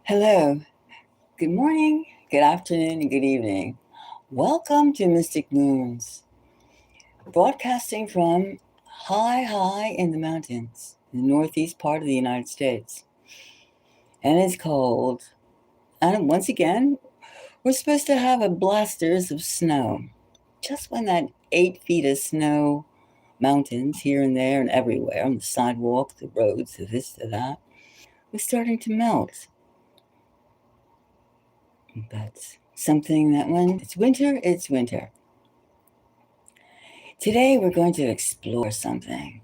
Hello, good morning, good afternoon, and good evening. Welcome to Mystic Moons, broadcasting from high in the mountains, the northeast part of the United States. And it's cold. And once again, we're supposed to have a blasters of snow. Just when that 8 feet of snow, mountains here and there and everywhere, on the sidewalk, the roads, the this, the that, was starting to melt. That's something that when it's winter, it's winter. Today we're going to explore something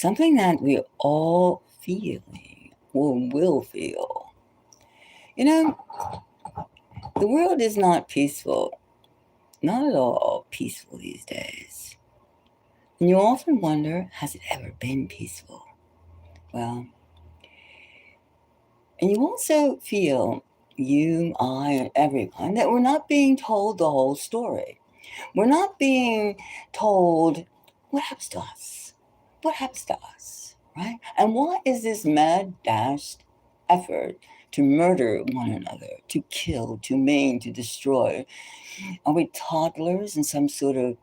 that we all feeling or will feel. You know, the world is not peaceful, not at all peaceful these days. And you often wonder, has it ever been peaceful? Well, and you also feel, you, I, and everyone, that we're not being told the whole story. We're not being told what happens to us. What happens to us, right? And why is this mad dashed effort to murder one another, to kill, to maim, to destroy? Are we toddlers in some sort of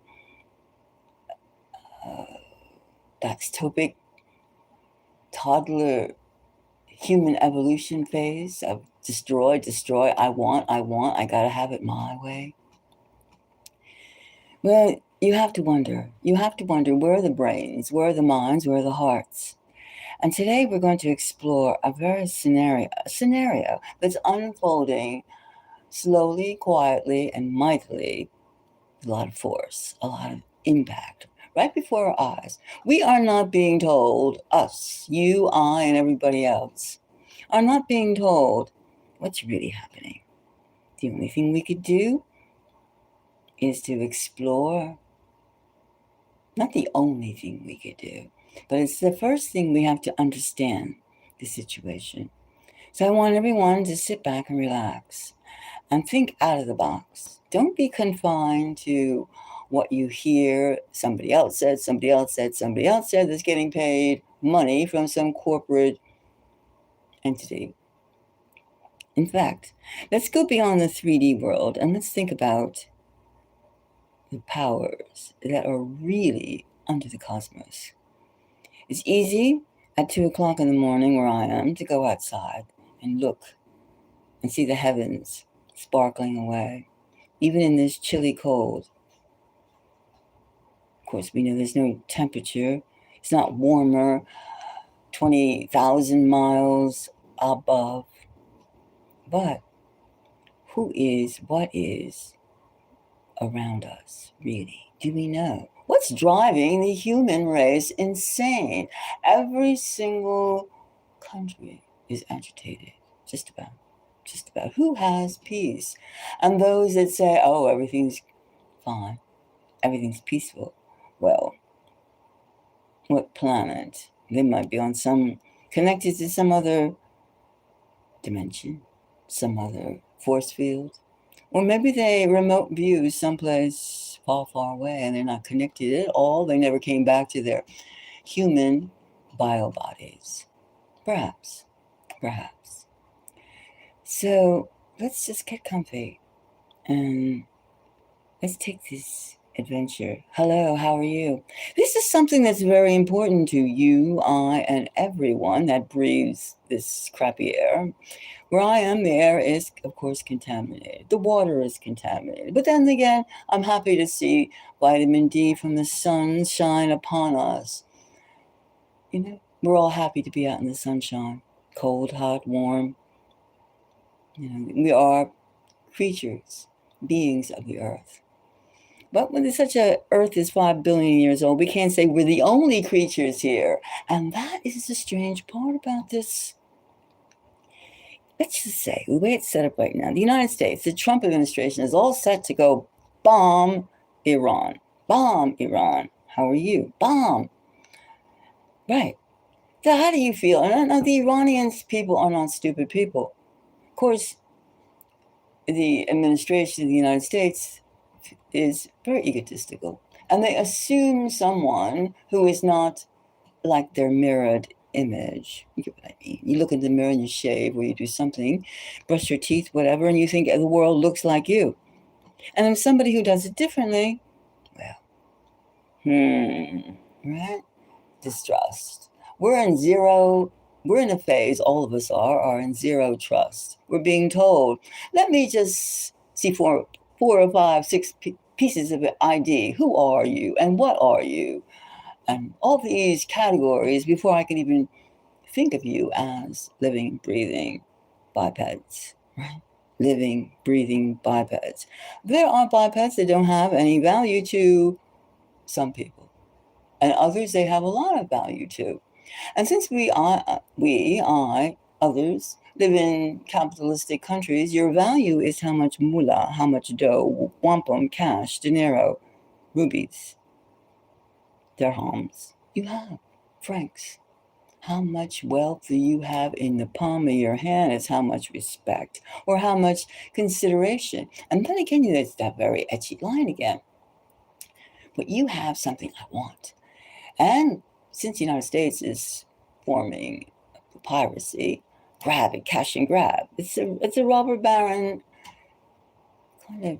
dystopic toddler human evolution phase of destroy, I want, I gotta have it my way? Well, you have to wonder, where are the brains, where are the minds, where are the hearts? And today we're going to explore a very scenario that's unfolding slowly, quietly, and mightily, with a lot of force, a lot of impact, right before our eyes. We are not being told, us, you, I, and everybody else, are not being told what's really happening. The only thing we could do is to explore. Not the only thing we could do, but it's the first thing we have to understand the situation. So I want everyone to sit back and relax and think out of the box. Don't be confined to what you hear somebody else said, that's getting paid money from some corporate entity. In fact, let's go beyond the 3D world and let's think about the powers that are really under the cosmos. It's easy at 2 o'clock in the morning where I am to go outside and look and see the heavens sparkling away, even in this chilly cold. Of course, we know there's no temperature. It's not warmer 20,000 miles above. But who is, what is around us, really? Do we know? What's driving the human race insane? Every single country is agitated, just about. Just about. Who has peace? And those that say, oh, everything's fine, everything's peaceful. Well, what planet? They might be on some, connected to some other dimension, some other force field. Or maybe they remote view someplace far, far away and they're not connected at all. They never came back to their human bio bodies. Perhaps, perhaps. So let's just get comfy and let's take this adventure. Hello, how are you? This is something that's very important to you, I, and everyone that breathes this crappy air. Where I am, the air is, of course, contaminated. The water is contaminated. But then again, I'm happy to see vitamin D from the sun shine upon us. You know, we're all happy to be out in the sunshine. Cold, hot, warm. You know, we are creatures, beings of the earth. But when it's such a Earth is 5 billion years old, we can't say we're the only creatures here. And that is the strange part about this. Let's just say, the way it's set up right now, the United States, the Trump administration is all set to go bomb Iran. Bomb Iran. How are you? Bomb. Right. So how do you feel? And I know the Iranians people are not stupid people. Of course, the administration of the United States is very egotistical. And they assume someone who is not like their mirrored image. You get what I mean? You look in the mirror and you shave or you do something, brush your teeth, whatever, and you think the world looks like you. And if somebody who does it differently, well, right? Distrust. We're in a phase, all of us are in zero trust. We're being told, let me just see four or five, six pieces of ID. Who are you and what are you? And all these categories before I can even think of you as living, breathing bipeds, right? Living, breathing bipeds. There are bipeds that don't have any value to some people, and others they have a lot of value to. And since others live in capitalistic countries, your value is how much moolah, how much dough, wampum, cash, dinero, rubies, dirhams you have, francs. How much wealth do you have in the palm of your hand is how much respect or how much consideration. And then again, it's that very etchy line again. But you have something I want. And since the United States is forming piracy, grab it, cash and grab. It's a robber baron kind of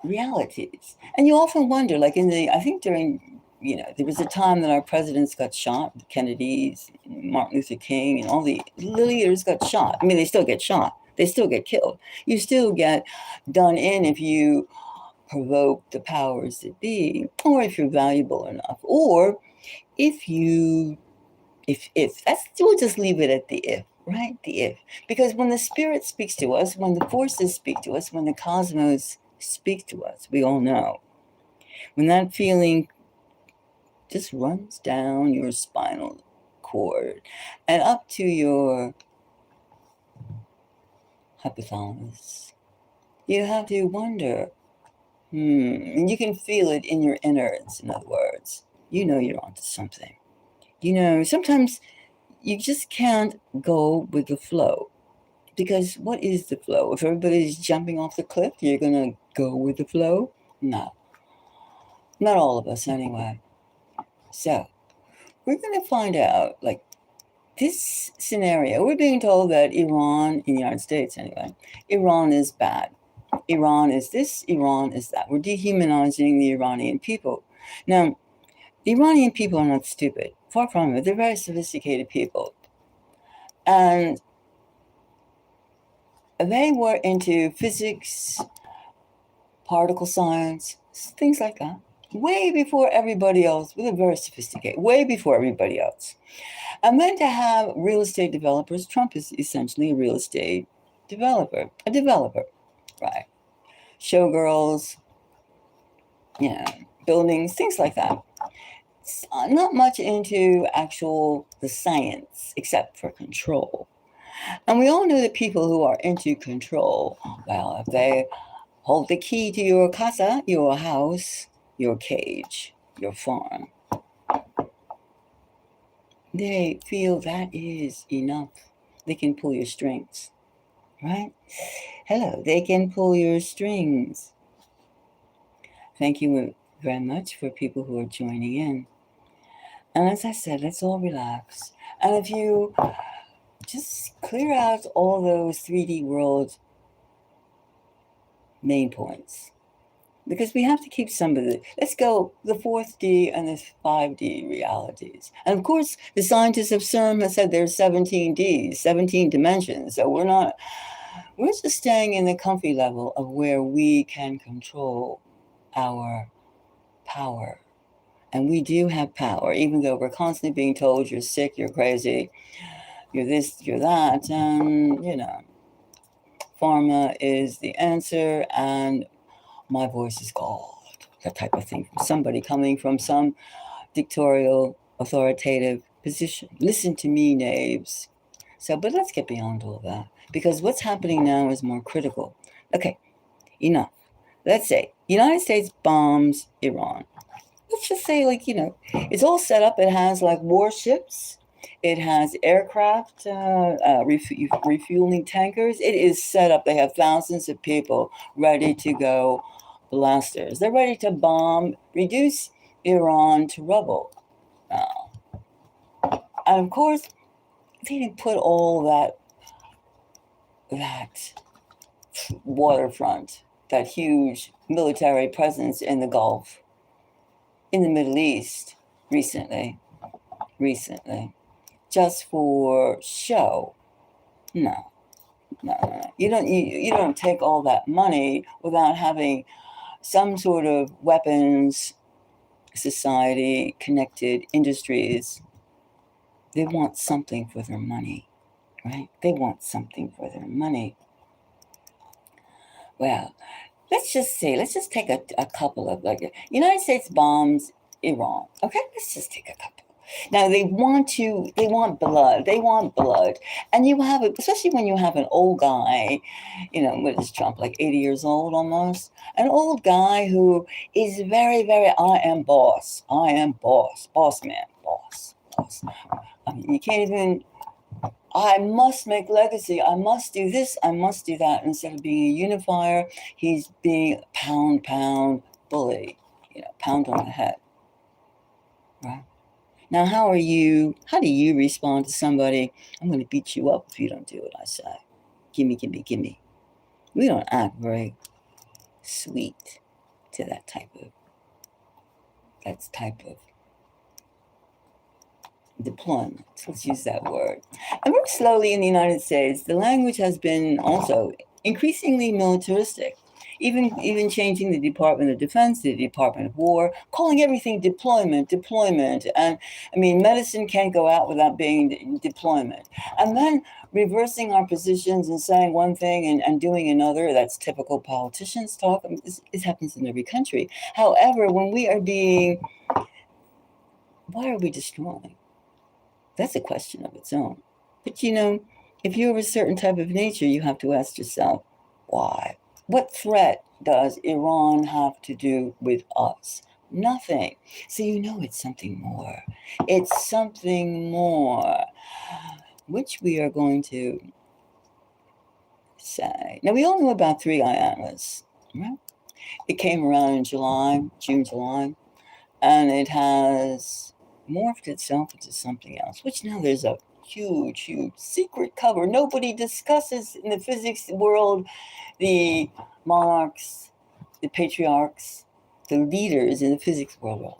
realities. And you often wonder, like I think during, there was a time that our presidents got shot, the Kennedys, Martin Luther King, and all the leaders got shot. I mean, they still get shot. They still get killed. You still get done in if you provoke the powers that be, or if you're valuable enough, or if that's, we'll just leave it at the if, right? The if. Because when the spirit speaks to us, when the forces speak to us, when the cosmos speak to us, we all know. When that feeling just runs down your spinal cord and up to your hypothalamus, you have to wonder, and you can feel it in your innards, in other words. You know you're onto something. Sometimes you just can't go with the flow. Because what is the flow? If everybody's jumping off the cliff, you're going to go with the flow? No. Not all of us, anyway. So, we're going to find out, like, this scenario, we're being told that Iran, in the United States anyway, Iran is bad. Iran is this, Iran is that. We're dehumanizing the Iranian people. Now, the Iranian people are not stupid. Far from it. They're very sophisticated people. And they were into physics, particle science, things like that, way before everybody else. They're very sophisticated, way before everybody else. And then to have real estate developers, Trump is essentially a real estate developer, right? Showgirls, buildings, things like that. It's not much into the science, except for control. And we all know that people who are into control, well, if they hold the key to your casa, your house, your cage, your farm, they feel that is enough. They can pull your strings, right? Hello, they can pull your strings. Thank you very much for people who are joining in. And as I said, let's all relax. And if you just clear out all those 3D world main points, because we have to keep some of let's go the 4D and the 5D realities. And of course, the scientists of CERN have said there's 17 Ds, 17 dimensions. So we're just staying in the comfy level of where we can control our power. And we do have power, even though we're constantly being told you're sick, you're crazy, you're this, you're that. And, pharma is the answer, and my voice is God. That type of thing. Somebody coming from some dictatorial, authoritative position. Listen to me, knaves. So, but let's get beyond all that, because what's happening now is more critical. Okay, enough. Let's say United States bombs Iran. Let's just say, it's all set up. It has warships. It has aircraft, refueling tankers. It is set up. They have thousands of people ready to go, blasters. They're ready to bomb, reduce Iran to rubble. And of course, they didn't put all that waterfront, that huge military presence in the Gulf, in the Middle East recently, just for show. No. You don't take all that money without having some sort of weapons society connected industries. They want something for their money, right? They want something for their money. Well, let's just take a couple of United States bombs Iran. Okay, let's just take a couple. Now they want blood, and you have it, especially when you have an old guy, what is Trump, 80 years old almost, an old guy who is very, very, I am boss, boss man, boss. I mean, you can't even. I must make legacy. I must do this. I must do that. Instead of being a unifier, he's being pound bully. Pound on the head. Right. Now, how do you respond to somebody? I'm going to beat you up if you don't do what I say. Gimme. We don't act very sweet to that type of deployment. Let's use that word. And very slowly in the United States, the language has been also increasingly militaristic. Even changing the Department of Defense, the Department of War, calling everything deployment. And I mean, medicine can't go out without being deployment. And then reversing our positions and saying one thing and doing another. That's typical politicians talk. I mean, this happens in every country. However, when we are why are we destroying? That's a question of its own. But if you're of a certain type of nature, you have to ask yourself, why? What threat does Iran have to do with us? Nothing. So it's something more. It's something more, which we are going to say. Now, we all know about Three Atlas, right? It came around in June, July, and it has morphed itself into something else, which now there's a huge secret cover. Nobody discusses in the physics world. The monarchs, the patriarchs, the leaders in the physics world are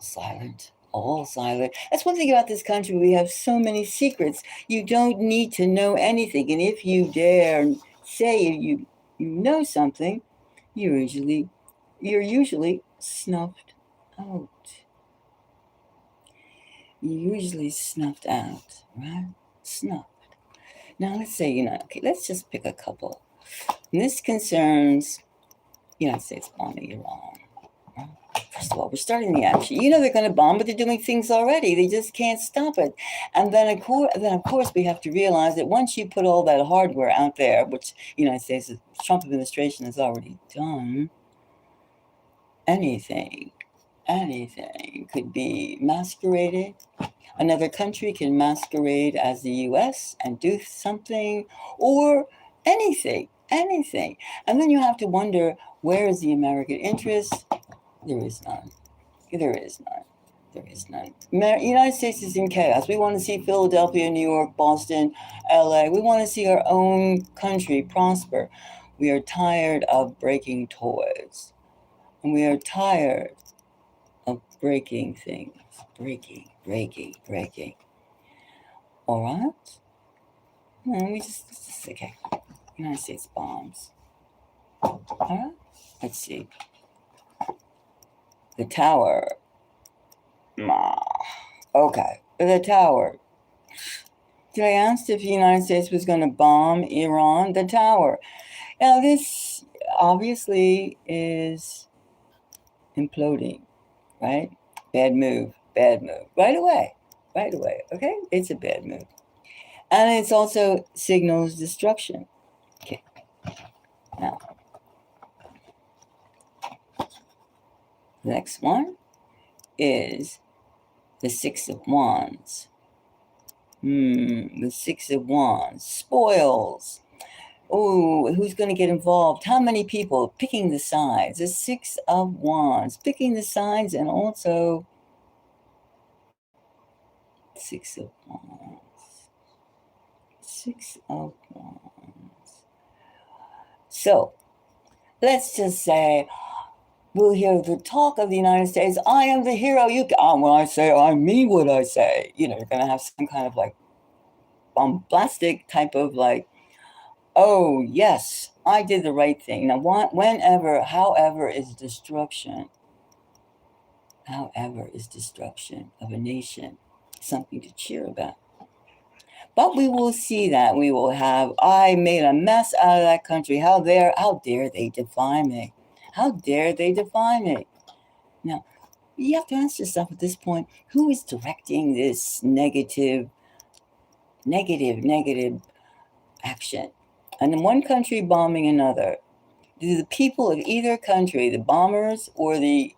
all silent. That's one thing about this country. We have so many secrets. You don't need to know anything. And if you dare say you know something, you're usually snuffed out. You're usually snuffed out, right? Snuffed. Now let's say, okay, let's just pick a couple. And this concerns United States bombing Iran. Right? first of all, we're starting the action. You know they're going to bomb, but they're doing things already. They just can't stop it. And then, of course, we have to realize that once you put all that hardware out there, which the United States, the Trump administration has already done, anything could be masqueraded. Another country can masquerade as the U.S. and do something, or anything. And then you have to wonder, where is the American interest? There is none. United States is in chaos. We want to see Philadelphia, New York, Boston, LA. We want to see our own country prosper. We are tired of breaking toys. And we are tired of breaking things. Breaking. All right? No, we just okay. United States bombs. All right? Let's see. The tower. Okay. The tower. Did I ask if the United States was going to bomb Iran? The tower. Now, this obviously is imploding, right? Bad move. Right away. Okay? It's a bad move. And it's also signals destruction. Okay. Now, the next one is the Six of Wands. The Six of Wands. Spoils. Oh, who's going to get involved? How many people? Picking the sides. The Six of Wands. Picking the sides, and also Six of Wands. So, let's just say we'll hear the talk of the United States. I am the hero. When I say I mean what I say. You're going to have some kind of like bombastic type of like, oh, yes, I did the right thing. Now, however is destruction of a nation something to cheer about. But we will see that. We will have, I made a mess out of that country. How dare they defy me? Now, you have to ask yourself at this point, who is directing this negative action? And in one country bombing another, do the people of either country, the bombers or the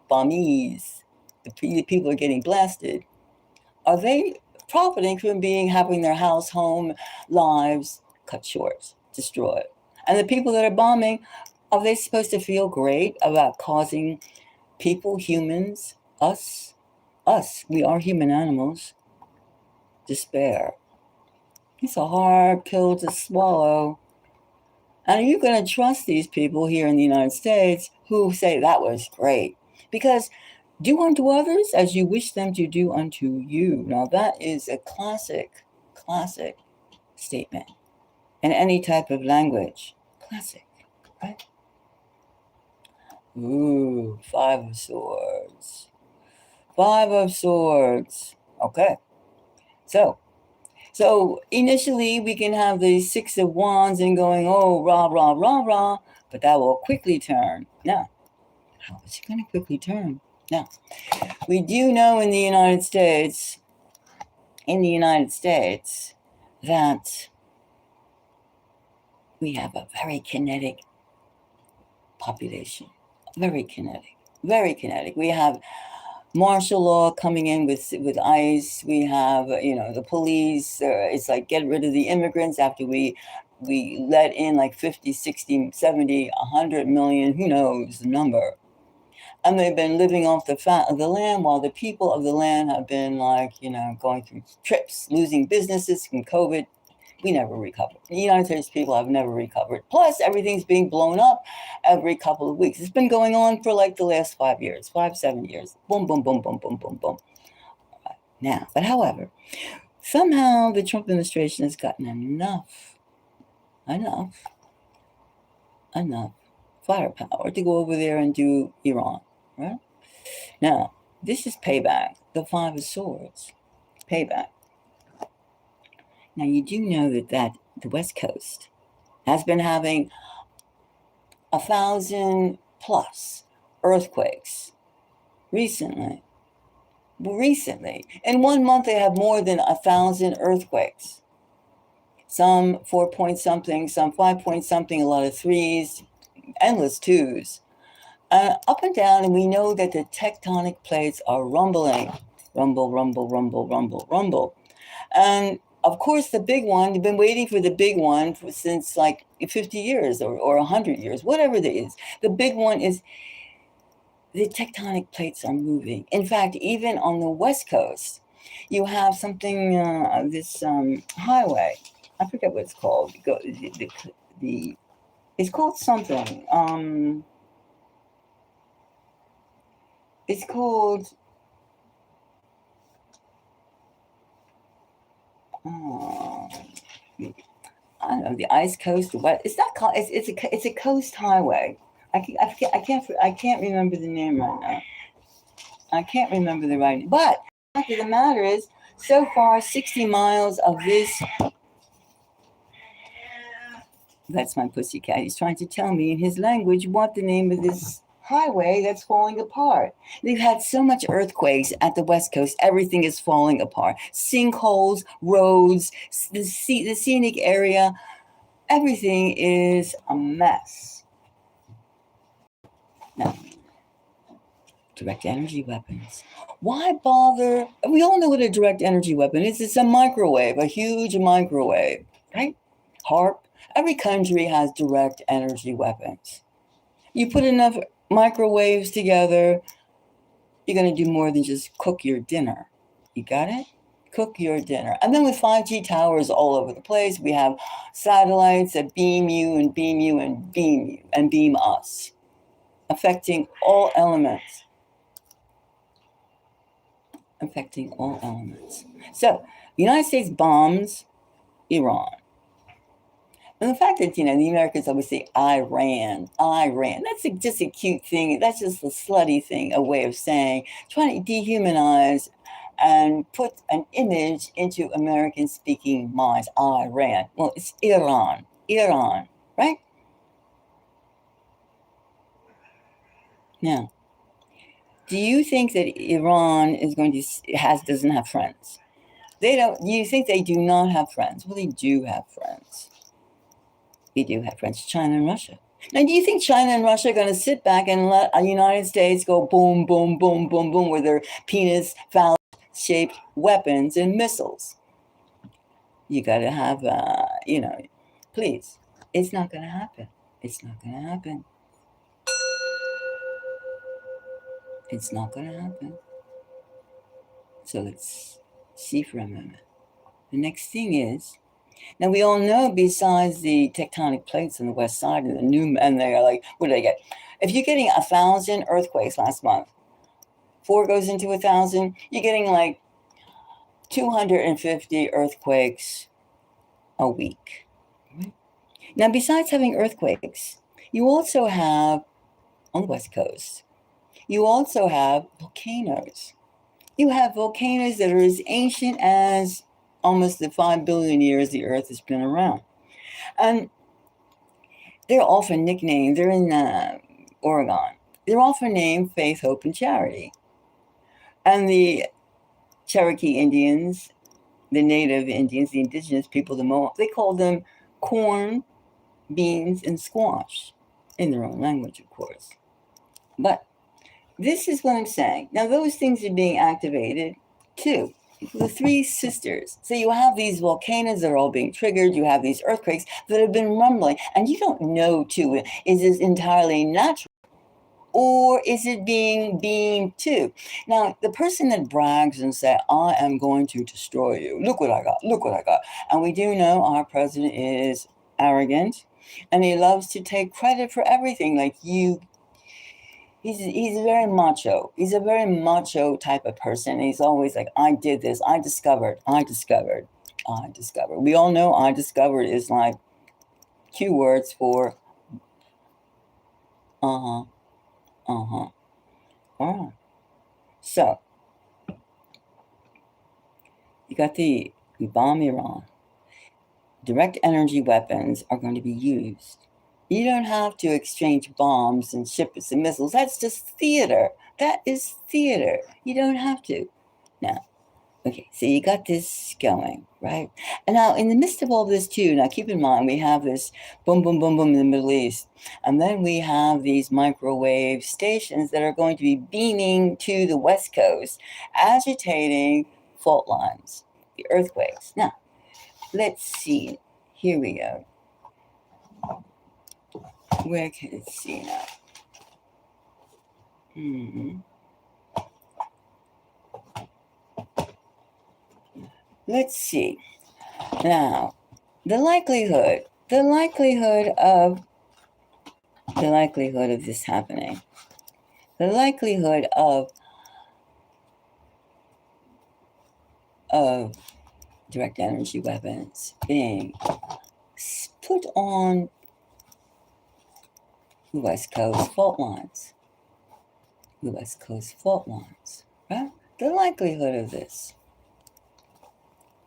bombees, the people are getting blasted, are they profiting from having their house, home, lives cut short, destroyed? And the people that are bombing, are they supposed to feel great about causing people, humans, us, we are human animals, despair? It's a hard pill to swallow. And are you going to trust these people here in the United States who say that was great? Because do unto others as you wish them to do unto you. Now, that is a classic statement in any type of language. Classic, right? Ooh, Five of Swords. Okay. So initially we can have the Six of Wands and going, oh, rah, but that will quickly turn. Now, how is it going to quickly turn? Now, we do know in the United States that we have a very kinetic population. Very kinetic. We have martial law coming in with ICE. We have, the police. It's like, get rid of the immigrants after we let in like 50, 60, 70, 100 million, who knows the number. And they've been living off the fat of the land while the people of the land have been like, going through trips, losing businesses from COVID. We never recovered. The United States people have never recovered. Plus, everything's being blown up every couple of weeks. It's been going on for like the last 7 years. Boom, boom, boom, boom, boom, boom, boom. Now, but however, somehow the Trump administration has gotten enough firepower to go over there and do Iran, right? Now, this is payback. The Five of Swords. Payback. Now, you do know that the West Coast has been having 1,000+ earthquakes recently. Recently. In 1 month, they have more than 1,000 earthquakes. Some 4 point something, some 5 point something, a lot of threes, endless twos. Up and down, and we know that the tectonic plates are rumbling. Rumble, rumble, rumble, rumble, rumble. And of course, the big one, you've been waiting for the big one since like 50 years or 100 years, whatever it is. The big one is the tectonic plates are moving. In fact, even on the West Coast, you have something, this highway. I forget what it's called. It's called something. It's called. I don't know, the Ice Coast. What? It's not called. It's a coast highway. I can't remember the name right now. I can't remember the right name. But the fact of the matter is, so far, 60 miles of this. That's my pussycat. He's trying to tell me in his language what the name of this highway that's falling apart. They've had so much earthquakes at the West Coast, everything is falling apart. Sinkholes, roads, the scenic area, everything is a mess. Now, direct energy weapons. Why bother? We all know what a direct energy weapon is. It's a microwave, a huge microwave, right? HARP. Every country has direct energy weapons. You put enough microwaves together, you're going to do more than just cook your dinner. You got it? Cook your dinner. And then with 5G towers all over the place, we have satellites that beam you and beam you and beam you and beam us, affecting all elements. Affecting all elements. So, the United States bombs Iran. And the fact that, the Americans always say Iran, that's just a cute thing. That's just a slutty thing, a way of saying, trying to dehumanize and put an image into American speaking minds. Iran. Well, it's Iran, right? Now, do you think that Iran doesn't have friends? They don't. You think they do not have friends? Well, they do have friends. We do have friends, China and Russia. Now, do you think China and Russia are going to sit back and let the United States go boom, boom, boom, boom, boom with their penis phallus-shaped weapons and missiles? You got to have, please. It's not going to happen. It's not going to happen. It's not going to happen. So let's see for a moment. The next thing is, now we all know besides the tectonic plates on the west side and they're like, what do they get? If you're getting 1,000 earthquakes last month, 4 goes into 1,000, you're getting like 250 earthquakes a week. Now, besides having earthquakes, you also have, on the West Coast, you also have volcanoes. You have volcanoes that are as ancient as almost the 5 billion years the Earth has been around. And they're often nicknamed, they're in Oregon, they're often named Faith, Hope, and Charity. And the Cherokee Indians, the native Indians, the indigenous people, the Mohawk, they call them corn, beans, and squash, in their own language, of course. But this is what I'm saying. Now, those things are being activated too. The 3 sisters. So you have these volcanoes that are all being triggered. You have these earthquakes that have been rumbling. And you don't know, too, is this entirely natural? Or is it being beamed too? Now, the person that brags and says, I am going to destroy you. Look what I got. Look what I got. And we do know our president is arrogant. And he loves to take credit for everything. Like he's very macho. He's a very macho type of person. He's always like, I did this. I discovered. We all know I discovered is like cue words for uh-huh. All right. So you got we bomb Iran. Direct energy weapons are going to be used You don't have to exchange bombs and ships and missiles. That's just theater. That is theater. You don't have to. Now, okay, so you got this going, right? And now, in the midst of all this, too, now keep in mind, we have this boom, boom, boom, boom in the Middle East. And then we have these microwave stations that are going to be beaming to the West Coast, agitating fault lines, the earthquakes. Now, let's see. Here we go. Where can it see now? Let's see. Now, the likelihood of this happening, the likelihood of direct energy weapons being put on the West Coast fault lines. The West Coast fault lines, right? The likelihood of this.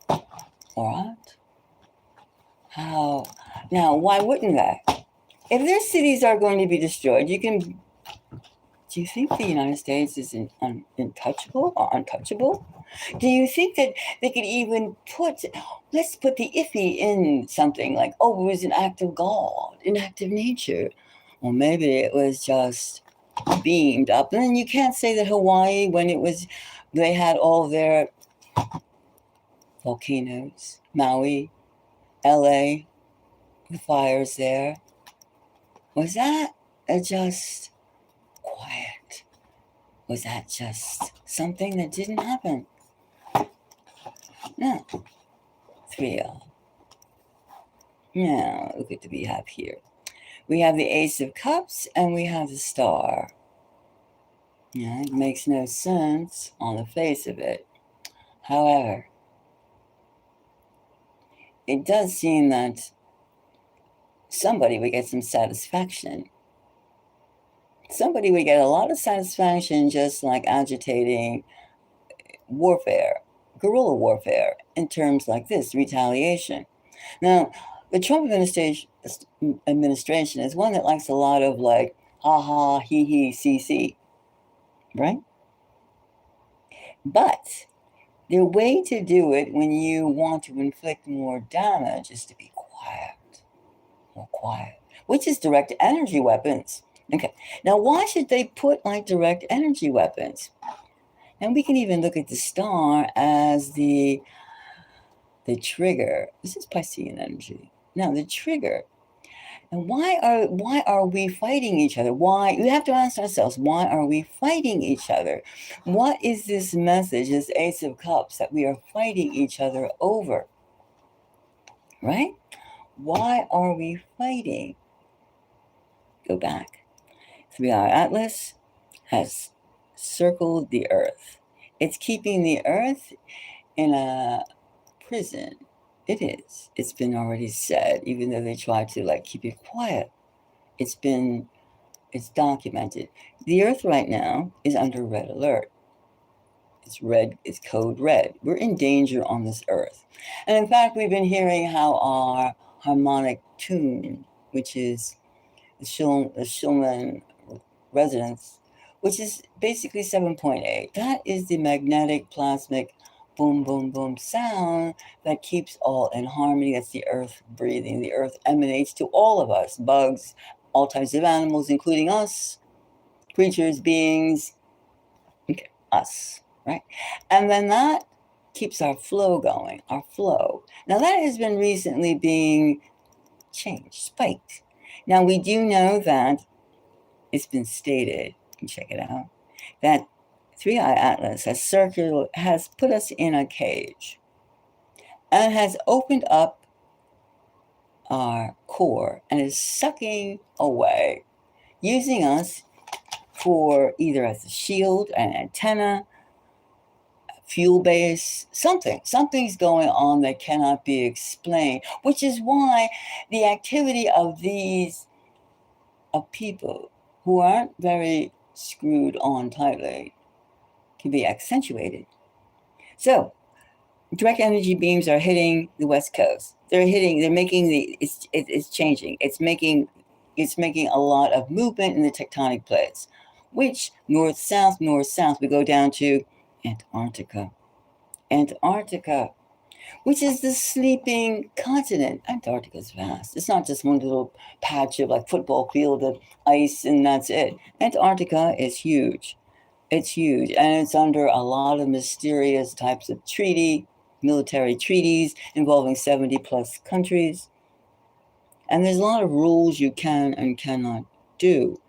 All right? How? Now, why wouldn't that? If their cities are going to be destroyed, do you think the United States is untouchable or untouchable? Do you think that they could even let's put the iffy in something like, oh, it was an act of God, an act of nature. Or maybe it was just beamed up. And then you can't say that Hawaii, when they had all their volcanoes, Maui, LA, the fires there. Was that just quiet? Was that just something that didn't happen? No. 3L. Now, look at what we have here. We have the Ace of Cups and we have the Star. Yeah, it makes no sense on the face of it. However, it does seem that somebody would get some satisfaction. Somebody would get a lot of satisfaction just like agitating warfare, guerrilla warfare, in terms like this, retaliation. Now, the Trump administration is one that likes a lot of like, ha ha, he, CC, right? But the way to do it when you want to inflict more damage is to be quiet, more quiet, which is direct energy weapons. Okay, now why should they put like direct energy weapons? And we can even look at the Star as the trigger. This is Piscean energy. Now the trigger. And why are we fighting each other? Why? We have to ask ourselves, why are we fighting each other? What is this message, this Ace of Cups, that we are fighting each other over? Right? Why are we fighting? Go back. 3-hour Atlas has circled the Earth. It's keeping the Earth in a prison. It is. It's been already said, even though they try to like keep it quiet. It's documented. The Earth right now is under red alert. It's red, it's code red. We're in danger on this Earth. And in fact, we've been hearing how our harmonic tune, which is the Schumann resonance, which is basically 7.8, that is the magnetic plasmic boom, boom, boom sound that keeps all in harmony. That's the Earth breathing. The Earth emanates to all of us, bugs, all types of animals, including us, creatures, beings, okay, us, right? And then that keeps our flow going, our flow. Now that has been recently being changed, spiked. Now we do know that it's been stated, you can check it out, that 3-eye Atlas has put us in a cage and has opened up our core and is sucking away, using us for either as a shield, an antenna, a fuel base, something's going on that cannot be explained, which is why the activity of people who aren't very screwed on tightly can be accentuated. So direct energy beams are hitting the West Coast. It's changing. It's making It's making a lot of movement in the tectonic plates, which north-south, we go down to Antarctica. Antarctica, which is the sleeping continent. Antarctica is vast. It's not just one little patch of like football field of ice and that's it. Antarctica is huge. It's huge, and it's under a lot of mysterious types of military treaties involving 70 plus countries. And there's a lot of rules you can and cannot do.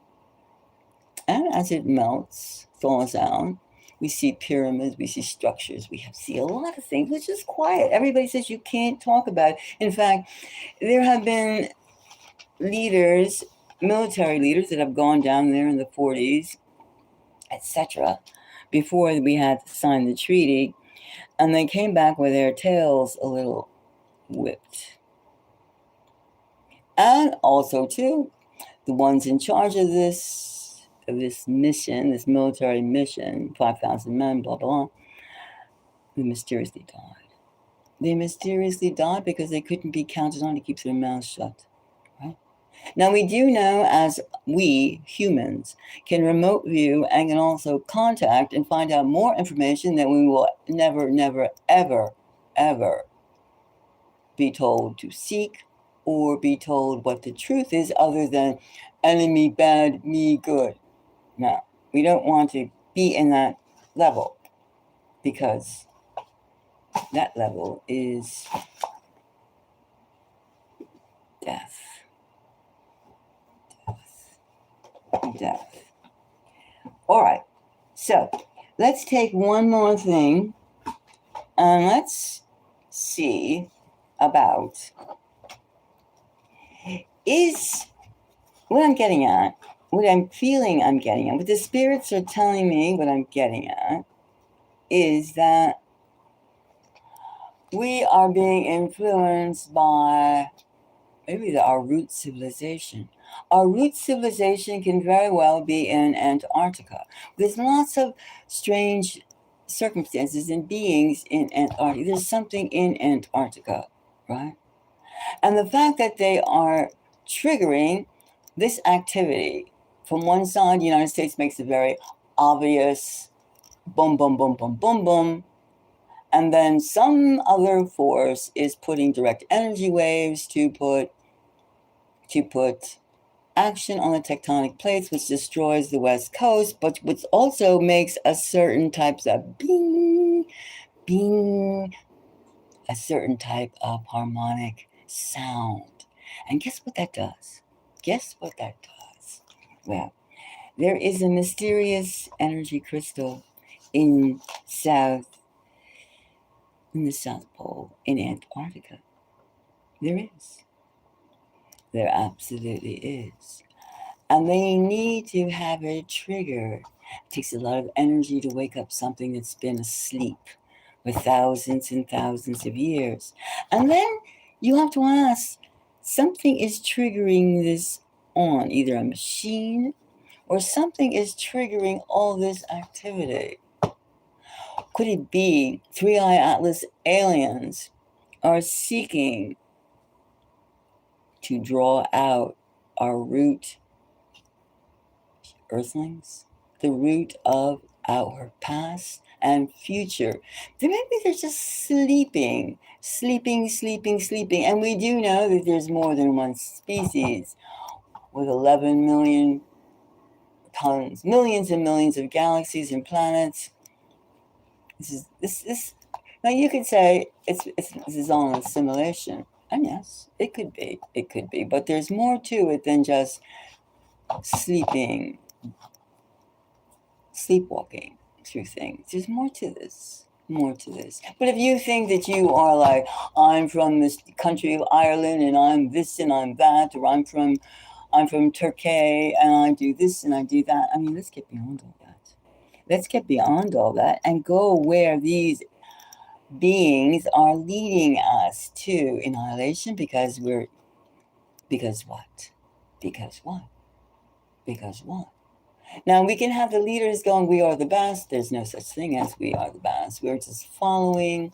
And as it melts, thaws out, we see pyramids, we see structures, see a lot of things. It's just quiet. Everybody says you can't talk about it. In fact, there have been leaders, military leaders that have gone down there in the 40s, etc., before we had to sign the treaty, and they came back with their tails a little whipped. And also, too, the ones in charge of this mission, this military mission, 5,000 men, blah, blah, they mysteriously died. They mysteriously died because they couldn't be counted on to keep their mouths shut. Right? Now, we do know, as we humans can remote view and can also contact and find out more information that we will never, never, ever, ever be told to seek or be told what the truth is, other than enemy bad, me good. No, we don't want to be in that level, because that level is death. Death. All right, so let's take one more thing and let's see about is what I'm getting at, what I'm feeling I'm getting at, what the spirits are telling me what I'm getting at is that we are being influenced by maybe our root civilization. Our root civilization can very well be in Antarctica. There's lots of strange circumstances and beings in Antarctica. There's something in Antarctica, right? And the fact that they are triggering this activity, from one side, the United States makes a very obvious boom, boom, boom, boom, boom, boom. And then some other force is putting direct energy waves to put action on the tectonic plates, which destroys the West Coast, but which also makes a certain types of bing, bing, a certain type of harmonic sound. And guess what that does? Guess what that does? Well, there is a mysterious energy crystal in the South Pole, in Antarctica. There is. There absolutely is. And they need to have a trigger. It takes a lot of energy to wake up something that's been asleep for thousands and thousands of years. And then you have to ask, something is triggering this on, either a machine or something is triggering all this activity. Could it be 3-eye Atlas aliens are seeking to draw out our root earthlings, the root of our past and future? Maybe they're just sleeping. And we do know that there's more than one species with 11 million tons, millions and millions of galaxies and planets. This. Now you could say this is all a simulation, and yes, it could be, but there's more to it than just sleepwalking through things. There's more to this. But if you think that you are like, I'm from this country of Ireland and I'm this and I'm that, or I'm from Turkey and I do this and I do that, I mean, let's get beyond all that. Let's get beyond all that and go where these beings are leading us to annihilation, because what? Now, we can have the leaders going, we are the best. There's no such thing as we are the best. We're just following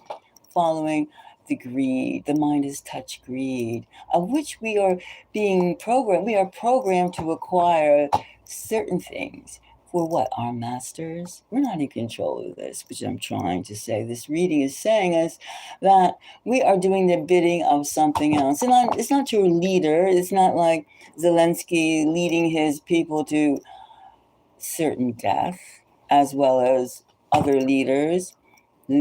the greed. The mind is touch greed, of which we are being programmed. We are programmed to acquire certain things. For what? Our masters? We're not in control of this, which I'm trying to say. This reading is saying us that we are doing the bidding of something else. And it's not your leader. It's not like Zelensky leading his people to certain death, as well as other leaders. Do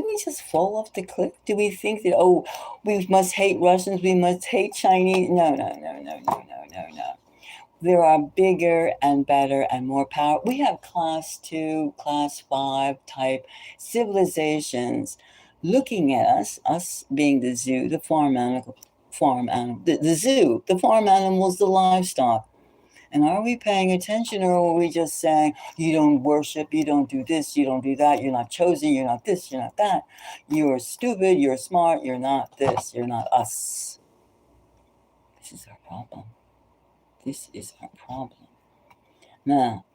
we just fall off the cliff? Do we think that, oh, we must hate Russians, we must hate Chinese? No. There are bigger and better and more power. We have class 2, class 5 type civilizations looking at us being the zoo, the farm animal, the zoo, the farm animals, the livestock. And are we paying attention, or are we just saying, you don't worship, you don't do this, you don't do that, you're not chosen, you're not this, you're not that, you're stupid, you're smart, you're not this, you're not us? This is our problem. This is our problem. Now,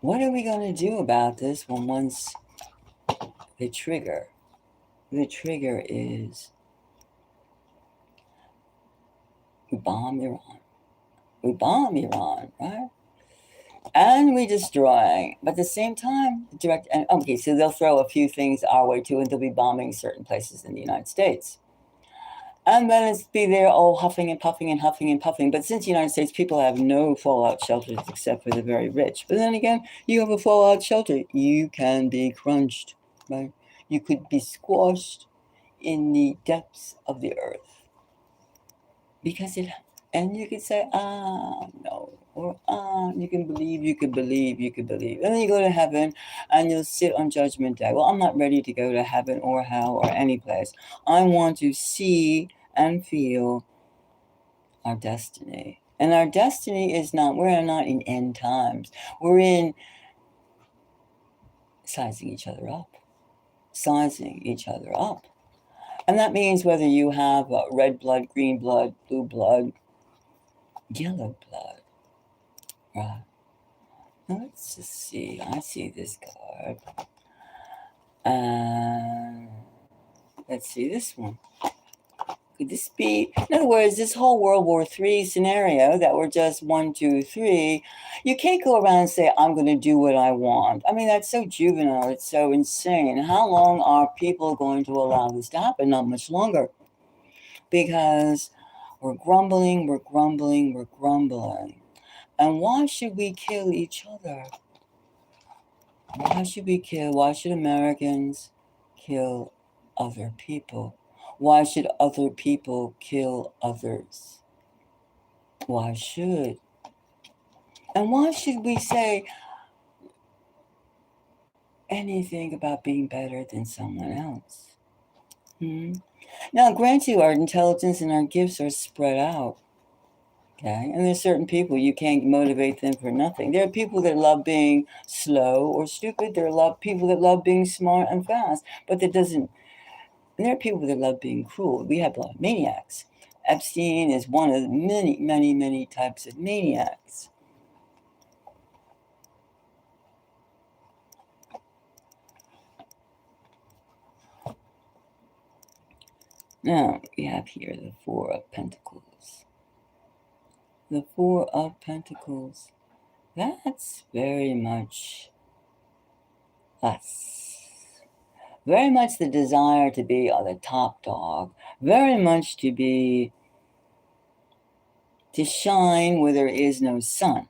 what are we going to do about this when once the trigger is we bomb Iran, right? And we destroy, but at the same time, so they'll throw a few things our way too, and they'll be bombing certain places in the United States. And then it's be there all huffing and puffing and huffing and puffing. But since the United States, people have no fallout shelters except for the very rich. But then again, you have a fallout shelter, you can be crunched, right? You could be squashed in the depths of the earth. And you could say, no, or you can believe. And then you go to heaven and you'll sit on Judgment Day. Well, I'm not ready to go to heaven or hell or any place. I want to see and feel our destiny. And our destiny is we're not in end times. We're in sizing each other up. And that means whether you have red blood, green blood, blue blood, yellow blood, right? Now let's just see. I see this card. Let's see this one. Could this be, in other words, this whole World War III scenario that we're just 1, 2, 3, you can't go around and say, I'm going to do what I want. I mean, that's so juvenile. It's so insane. How long are people going to allow this to happen? Not much longer. Because we're grumbling. And why should we kill each other? Why should Americans kill other people? Why should other people kill others? Why should? And why should we say anything about being better than someone else? Now, grant you, our intelligence and our gifts are spread out. Okay, and there's certain people you can't motivate them for nothing. There are people that love being slow or stupid. There are people that love being smart and fast, but that doesn't. And there are people that love being cruel. We have a lot of maniacs. Epstein is one of many, many, many types of maniacs. Now, we have here the Four of Pentacles. The Four of Pentacles. That's very much us. Very much the desire to be the top dog. Very much to shine where there is no sun.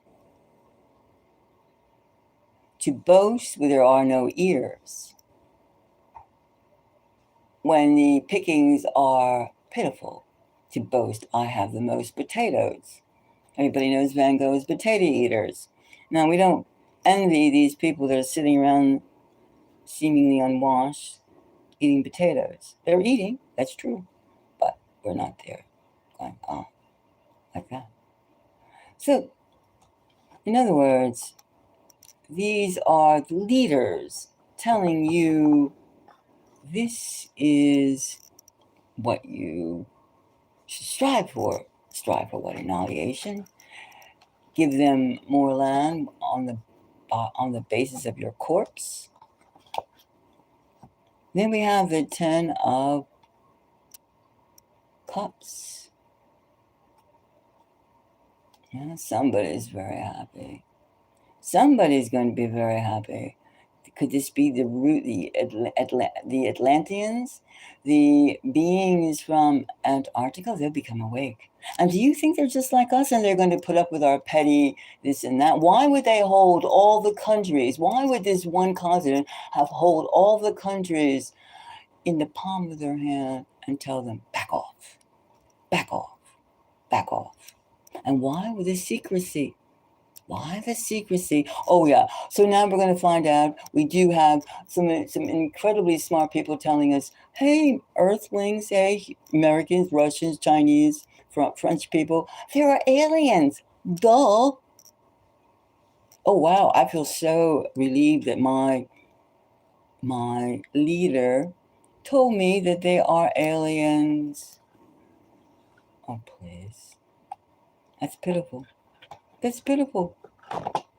To boast where there are no ears. When the pickings are pitiful. To boast, I have the most potatoes. Everybody knows Van Gogh's potato eaters. Now, we don't envy these people that are sitting around seemingly unwashed, eating potatoes. They're eating, that's true, but we're not there going, like that. So, in other words, these are the leaders telling you this is what you should strive for. Strive for what? Annihilation? Give them more land on the basis of your corpse? Then we have the 10 of Cups. Yeah, somebody's very happy. Somebody's going to be very happy. Could this be the root, the Atlanteans, the beings from Antarctica? They'll become awake. And do you think they're just like us and they're going to put up with our petty this and that? Why would they hold all the countries? Why would this one continent have hold all the countries in the palm of their hand and tell them, back off, back off, back off? And why with the secrecy? Why the secrecy? Oh yeah. So now we're going to find out. We do have some incredibly smart people telling us, "Hey, Earthlings, hey, Americans, Russians, Chinese, French people, there are aliens." Duh. Oh wow, I feel so relieved that my leader told me that they are aliens. Oh please. That's pitiful. That's pitiful.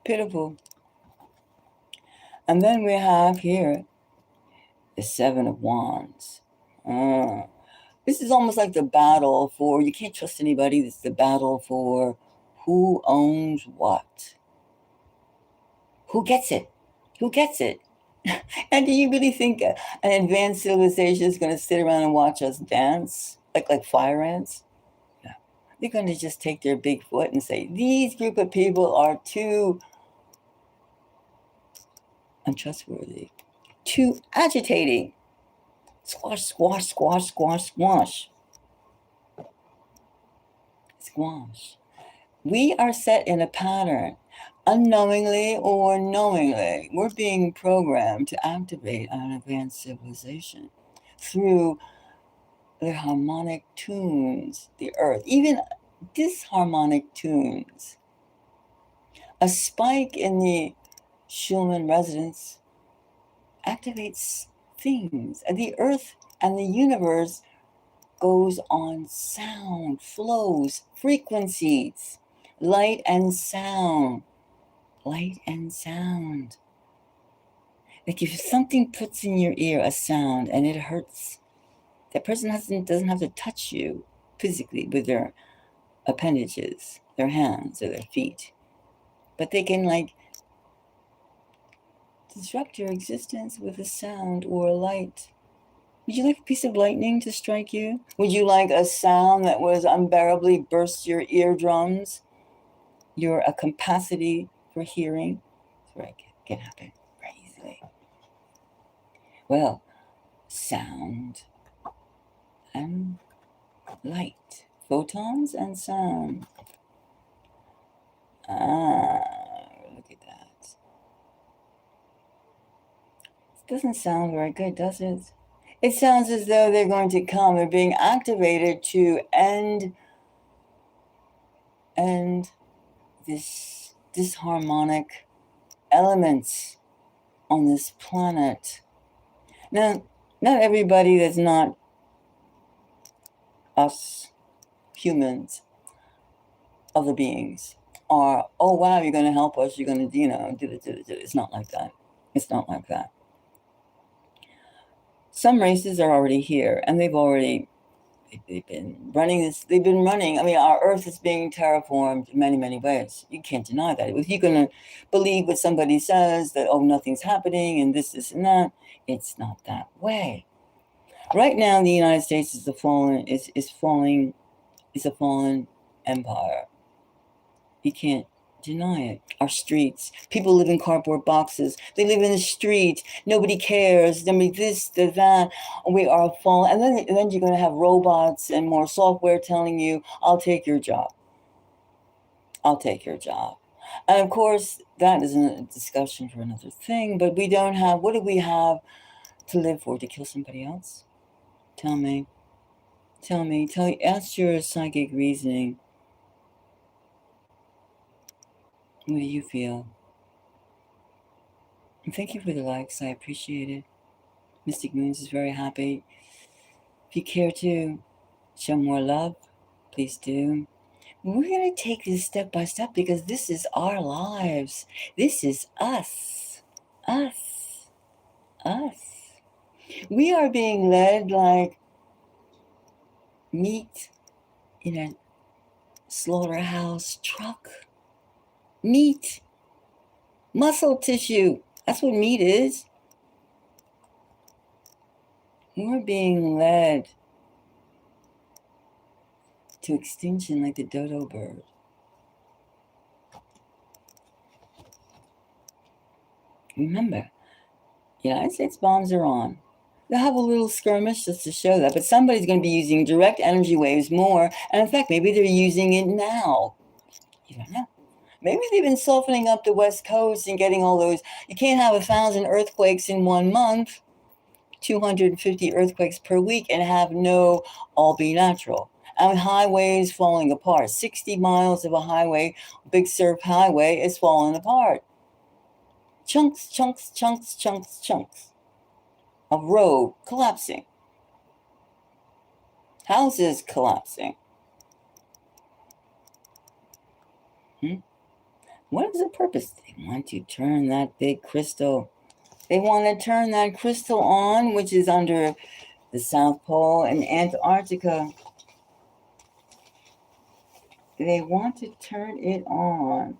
Pitiful. And then we have here the 7 of Wands. This is almost like the battle for, you can't trust anybody. This is the battle for who owns what. Who gets it? Who gets it? And do you really think an advanced civilization is going to sit around and watch us dance like fire ants? No. They're going to just take their big foot and say, these group of people are too untrustworthy, too agitating. Squash, squash, squash, squash, squash. Squash. We are set in a pattern. Unknowingly or knowingly, we're being programmed to activate an advanced civilization through the harmonic tunes, the earth, even disharmonic tunes. A spike in the Schumann resonance activates things. And the earth and the universe goes on sound, flows, frequencies, light and sound. Light and sound. Like if something puts in your ear a sound and it hurts, that person doesn't have to touch you physically with their appendages, their hands or their feet, but they can like disrupt your existence with a sound or a light. Would you like a piece of lightning to strike you? Would you like a sound that was unbearably burst your eardrums, your capacity for hearing? Right, can happen very easily. Well, sound and light, photons and sound. Look at that. It doesn't sound very good, does it? It sounds as though they're going to come. They're being activated to end this disharmonic elements on this planet. Now, not everybody that's not us humans, other beings, are, oh wow, you're going to help us, you're going to, do it. It's not like that. It's not like that. Some races are already here, and they've been running. I mean, our Earth is being terraformed in many, many ways. You can't deny that. If you're going to believe what somebody says, that, oh, nothing's happening, and this, and that, it's not that way. Right now, the United States is a fallen empire. You can't deny it. Our streets, people live in cardboard boxes. They live in the street. Nobody cares. I mean, this, that. We are fallen. And then you're going to have robots and more software telling you, I'll take your job. I'll take your job. And of course, that is a discussion for another thing. But we don't have, what do we have to live for? To kill somebody else? Tell me. Ask your psychic reasoning. What do you feel? And thank you for the likes. I appreciate it. Mystic Moons is very happy. If you care to show more love, please do. We're going to take this step by step because this is our lives. This is us. Us. Us. We are being led like meat in a slaughterhouse truck. Meat, muscle tissue. That's what meat is. We're being led to extinction like the dodo bird. Remember, United States bombs are on. They'll have a little skirmish just to show that, but somebody's going to be using direct energy waves more. And in fact, maybe they're using it now. You don't know. Maybe they've been softening up the West Coast and getting all those. You can't have 1,000 earthquakes in 1 month, 250 earthquakes per week, and have no all be natural. And highways falling apart. 60 miles of a highway, big surf highway, is falling apart. Chunks, chunks, chunks, chunks, chunks of road collapsing. Houses collapsing. What is the purpose? They want to turn that big crystal. They want to turn that crystal on, which is under the South Pole and Antarctica. They want to turn it on.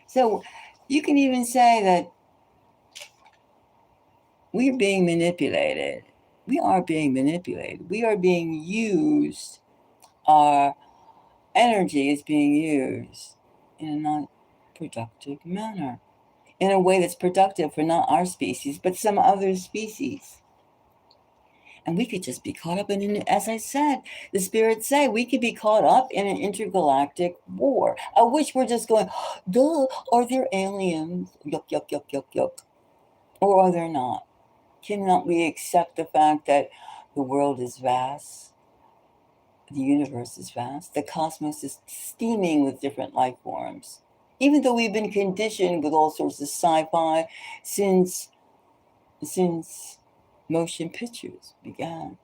So you can even say that we're being manipulated. We are being manipulated. We are being used. Our energy is being used in a non-productive manner. In a way that's productive for not our species, but some other species. And we could just be caught up in, as I said, the spirits say, we could be caught up in an intergalactic war, of which we're just going, duh, are there aliens? Yuck, yuck, yuck, yuck, yuck. Or are there not? Cannot we accept the fact that the world is vast? The universe is vast. The cosmos is steaming with different life forms. Even though we've been conditioned with all sorts of sci-fi since motion pictures began.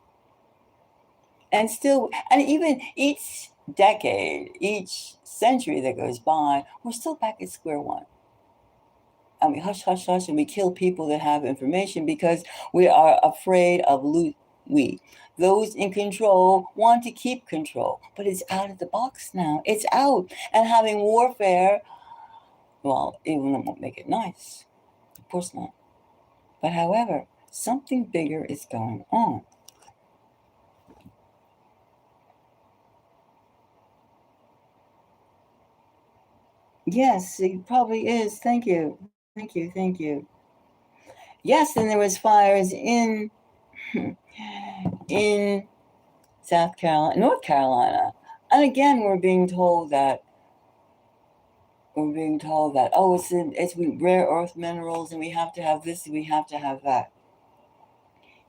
And still, and even each decade, each century that goes by, we're still back at square one. And we hush, hush, hush, and we kill people that have information because we are afraid of those in control want to keep control, but it's out of the box now. It's out. And having warfare, well, even it won't make it nice. Of course not. But however, something bigger is going on. Yes, it probably is. Thank you. Thank you. Thank you. Yes, and there was fires in South Carolina, North Carolina. And again, we're being told that oh, it's rare earth minerals, and we have to have this, and we have to have that.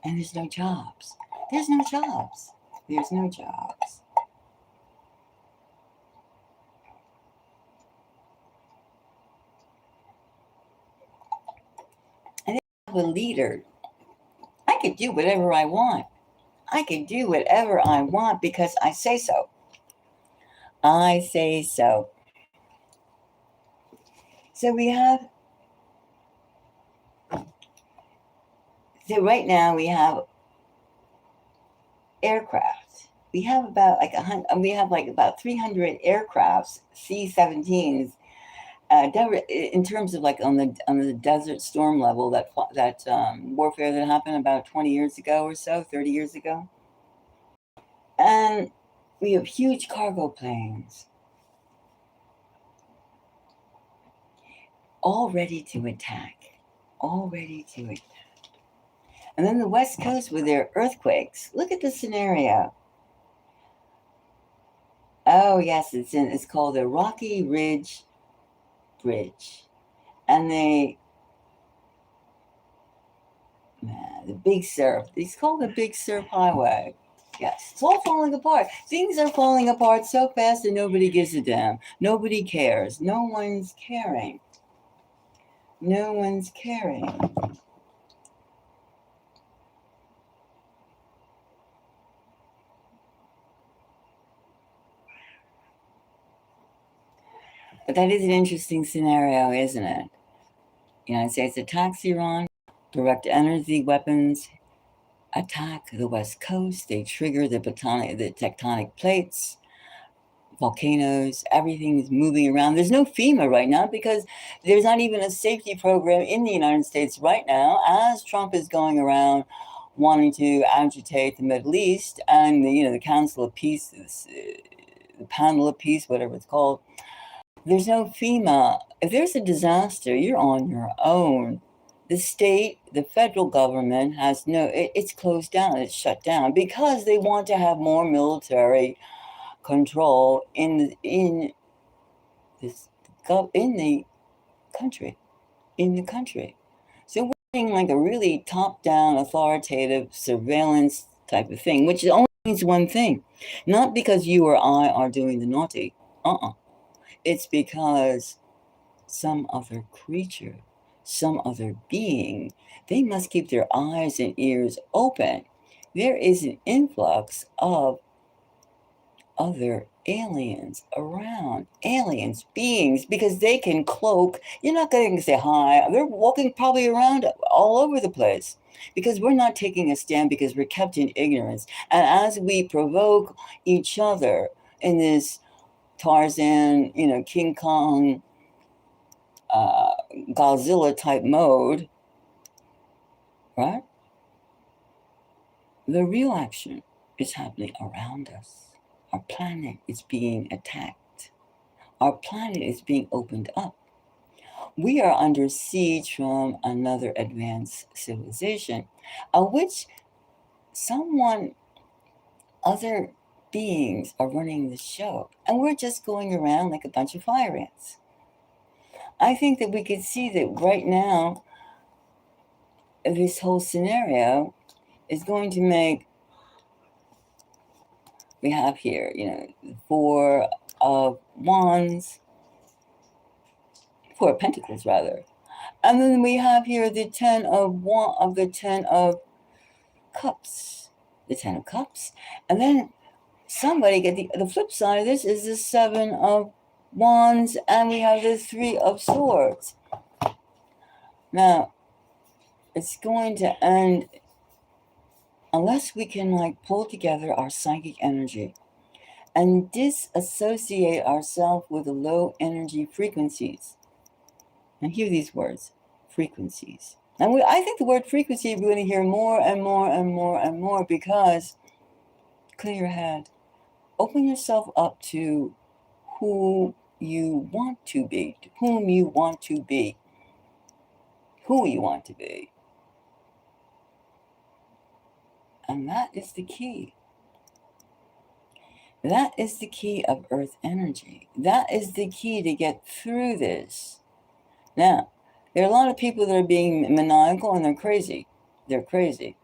And there's no jobs. There's no jobs. There's no jobs. And they have a leader. I could do whatever I want. I can do whatever I want because I say so. I say so. So we have, so right now we have aircraft. We have about about 300 aircrafts, C-17s, in terms of like on the Desert Storm level, that warfare that happened about 20 years ago or so, 30 years ago. And we have huge cargo planes, all ready to attack. All ready to attack. And then the West Coast with their earthquakes. Look at the scenario. Oh yes, it's called the Rocky Ridge Bridge. And the Big Surf. It's called the Big Surf Highway. Yes, it's all falling apart. Things are falling apart so fast that nobody gives a damn. Nobody cares. No one's caring. No one's caring. But that is an interesting scenario, isn't it? United States attacks Iran. Direct energy weapons attack the West Coast. They trigger the tectonic plates, volcanoes, everything is moving around. There's no FEMA right now because there's not even a safety program in the United States right now, as Trump is going around wanting to agitate the Middle East and the Council of Peace, the Panel of Peace, whatever it's called. There's no FEMA. If there's a disaster, you're on your own. The state, the federal government has it's closed down, it's shut down because they want to have more military control in the country. So we're doing like a really top-down, authoritative surveillance type of thing, which only means one thing. Not because you or I are doing the naughty. It's because some other creature, some other being, they must keep their eyes and ears open. There is an influx of other aliens around, aliens, beings, because they can cloak. You're not going to say hi. They're walking probably around all over the place because we're not taking a stand because we're kept in ignorance. And as we provoke each other in this Tarzan, King Kong, Godzilla type mode, right? The real action is happening around us. Our planet is being attacked. Our planet is being opened up. We are under siege from another advanced civilization, of which other beings are running the show. And we're just going around like a bunch of fire ants. I think that we could see that right now, this whole scenario is going to make, we have here, 4 of Wands, 4 of Pentacles rather. And then we have here the 10 of Cups. The 10 of Cups. And then somebody get the flip side of this is the 7 of Wands, and we have the 3 of Swords. Now, it's going to end unless we can pull together our psychic energy and disassociate ourselves with the low energy frequencies. And hear these words, frequencies. And I think the word frequency we're going to hear more and more and more and more, because clear your head, open yourself up to who you want to be, whom you want to be, who you want to be. And that is the key. That is the key of Earth energy. That is the key to get through this. Now, there are a lot of people that are being maniacal and they're crazy. They're crazy.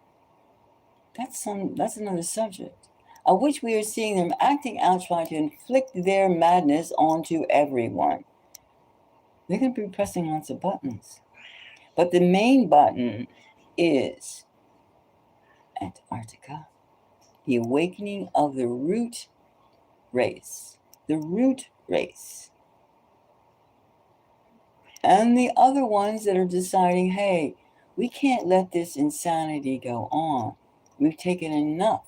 That's another subject, of which we are seeing them acting out, trying to inflict their madness onto everyone. They're going to be pressing lots of buttons. But the main button is Antarctica, the awakening of the root race. The root race. And the other ones that are deciding, hey, we can't let this insanity go on. We've taken enough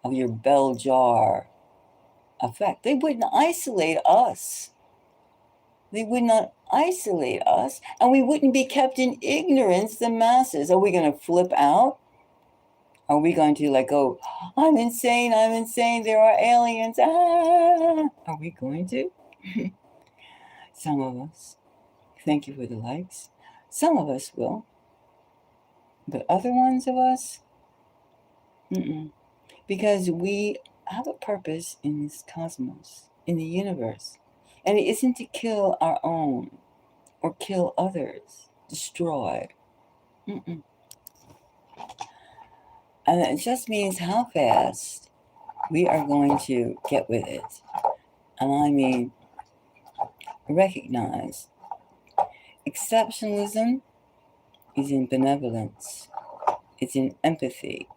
of your bell jar effect. They wouldn't isolate us. They would not isolate us, and we wouldn't be kept in ignorance, the masses. Are we going to flip out? Are we going to go, I'm insane, there are aliens, ah? Are we going to? Some of us. Thank you for the likes. Some of us will. But other ones of us, because we have a purpose in this cosmos, in the universe. And it isn't to kill our own or kill others, destroy. And it just means how fast we are going to get with it. And I mean, recognize exceptionalism is in benevolence. It's in empathy.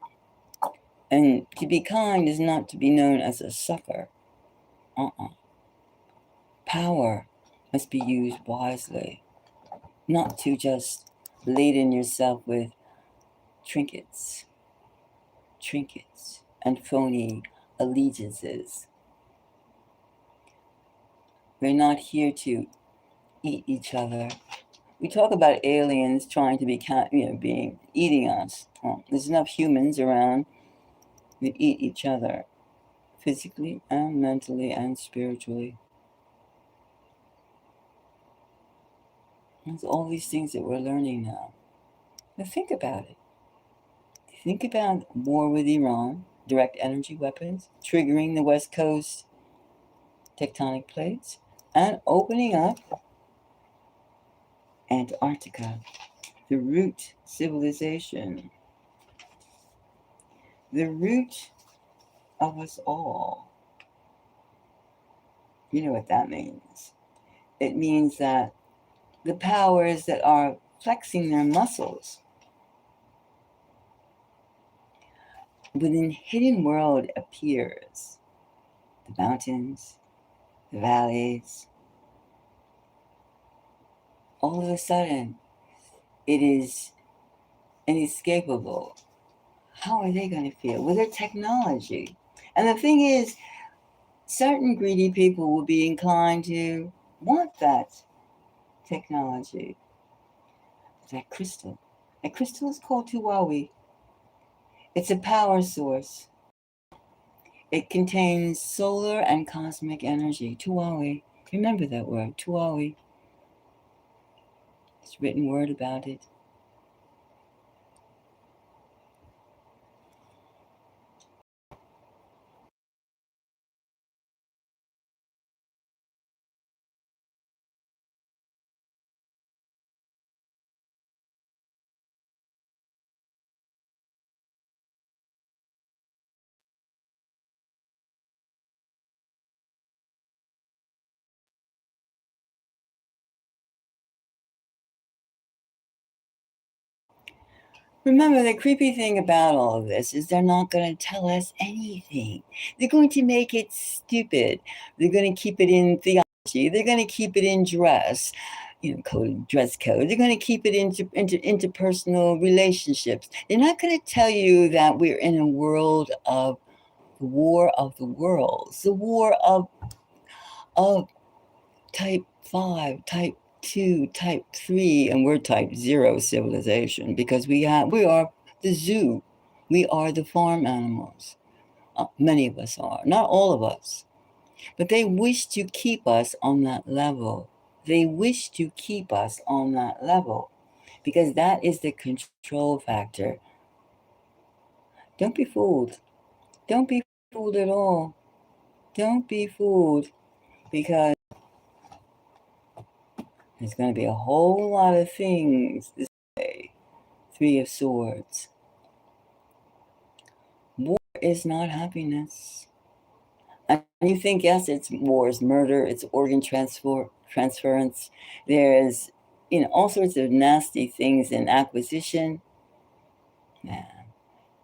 And to be kind is not to be known as a sucker. Power must be used wisely, not to just laden yourself with trinkets, and phony allegiances. We're not here to eat each other. We talk about aliens trying to be, being eating us. Well, there's enough humans around to eat each other, physically and mentally and spiritually. There's all these things that we're learning now. Now think about it. Think about war with Iran, direct energy weapons, triggering the West Coast tectonic plates, and opening up Antarctica, the root civilization, the root of us all. You know what that means. It means that the powers that are flexing their muscles within hidden world appears. The mountains, the valleys. All of a sudden, it is inescapable. How are they going to feel? With their technology. And the thing is, certain greedy people will be inclined to want that technology. That crystal. That crystal is called Tuwawi. It's a power source. It contains solar and cosmic energy. Tuwawi. Remember that word, Tuwawi. There's a written word about it. Remember, the creepy thing about all of this is they're not going to tell us anything. They're going to make it stupid. They're going to keep it in theology. They're going to keep it in dress, dress code. They're going to keep it into interpersonal relationships. They're not going to tell you that we're in a world of the war of the worlds, the war of type 5, type 2, type 3, and we're type 0 civilization because we are the zoo. We are the farm animals. Many of us are, not all of us. But they wish to keep us on that level. They wish to keep us on that level because that is the control factor. Don't be fooled. Don't be fooled at all. Don't be fooled because there's going to be a whole lot of things this day. Three of Swords. War is not happiness. And you think, yes, it's war, it's murder, it's organ transference. There's, all sorts of nasty things in acquisition. Yeah.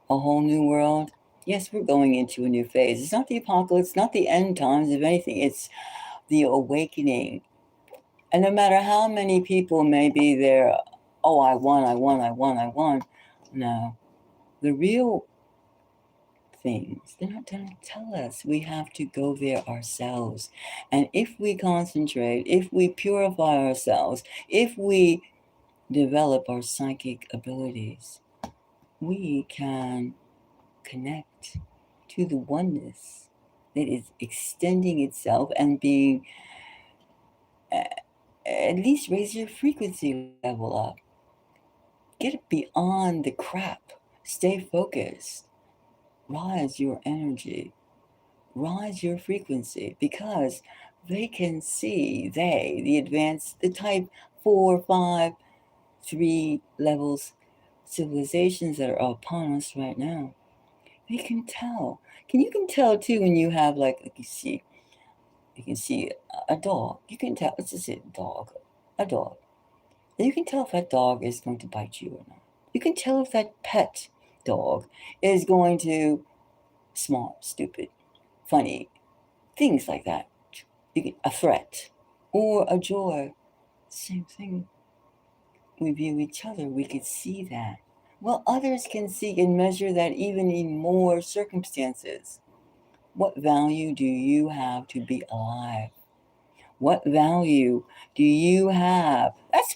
A whole new world. Yes, we're going into a new phase. It's not the apocalypse, not the end times. If anything, it's the awakening. And no matter how many people may be there, oh, I won. No. The real things, they're not going to tell us. We have to go there ourselves. And if we concentrate, if we purify ourselves, if we develop our psychic abilities, we can connect to the oneness that is extending itself and being, at least raise your frequency level up. Get it beyond the crap. Stay focused. Rise your energy. Rise your frequency because they can see, the advanced, the type 4, 5, 3 levels civilizations that are upon us right now. They can tell. You can tell too when you have you can see a dog. You can tell, let's just say a dog. And you can tell if that dog is going to bite you or not. You can tell if that pet dog is going to smart, stupid, funny, things like that. A threat or a joy. Same thing. we view each other, we could see that. Well, others can see and measure that even in more circumstances. What value do you have to be alive? What value do you have? That's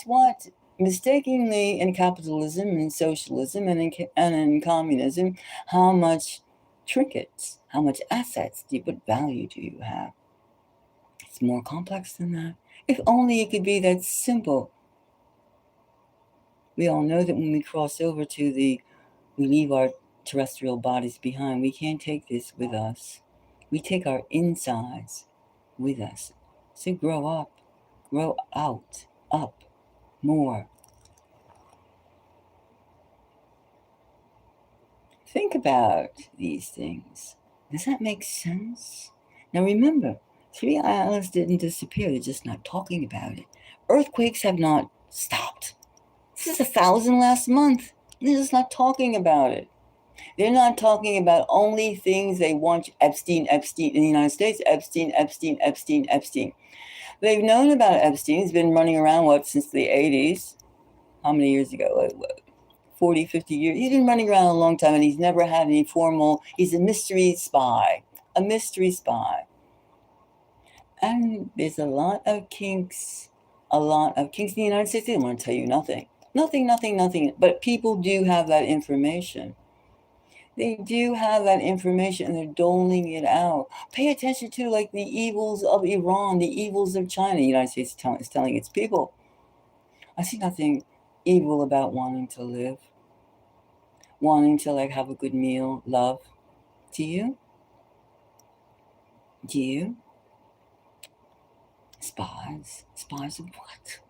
what mistakenly in capitalism and socialism and in communism, how much trinkets, how much assets, what value do you have? It's more complex than that. If only it could be that simple. We all know that when we cross over we leave our terrestrial bodies behind. We can't take this with us. We take our insides with us. So grow up, grow out, up, more. Think about these things. Does that make sense? Now remember, 3 islands didn't disappear. They're just not talking about it. Earthquakes have not stopped. This is 1,000 last month. They're just not talking about it. They're not talking about only things they want. Epstein in the United States. Epstein. They've known about Epstein. He's been running around, since the 80s? How many years ago? 40, 50 years. He's been running around a long time, and he's never had any he's a mystery spy. A mystery spy. And there's a lot of kinks in the United States. They don't want to tell you nothing. Nothing. But people do have that information. They do have that information, and they're doling it out. Pay attention to the evils of Iran, the evils of China. The United States is telling its people. I see nothing evil about wanting to live, wanting to have a good meal, love. Do you? Do you? Spies of what?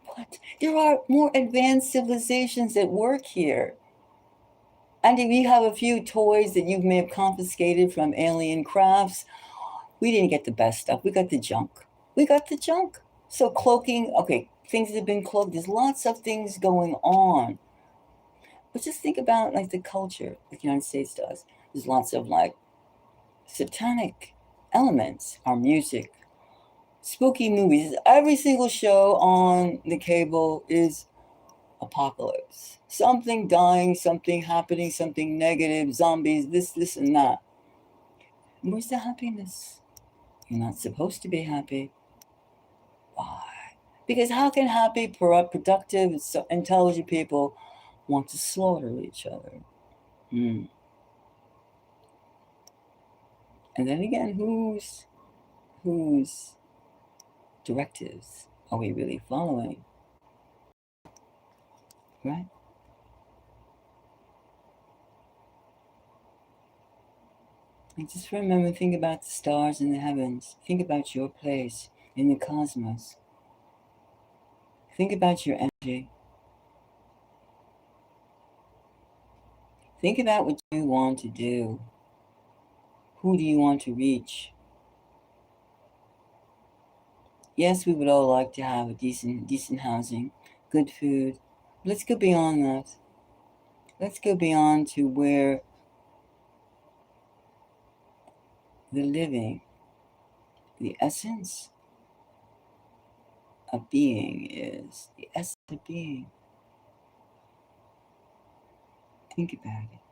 What? There are more advanced civilizations that work here. And if you have a few toys that you may have confiscated from alien crafts, we didn't get the best stuff. We got the junk. So cloaking, okay, things that have been cloaked. There's lots of things going on. But just think about the culture the United States does. There's lots of satanic elements. Our music, spooky movies. Every single show on the cable is apocalypse. Something dying, something happening, something negative, zombies, this, and that. Where's the happiness? You're not supposed to be happy. Why? Because how can happy, productive, intelligent people want to slaughter each other? And then again, whose directives are we really following? Right? And just remember, think about the stars in the heavens. Think about your place in the cosmos. Think about your energy. Think about what you want to do. Who do you want to reach? Yes, we would all like to have a decent housing, good food. Let's go beyond that. Let's go beyond to where the living, the essence of being is. The essence of being. Think about it.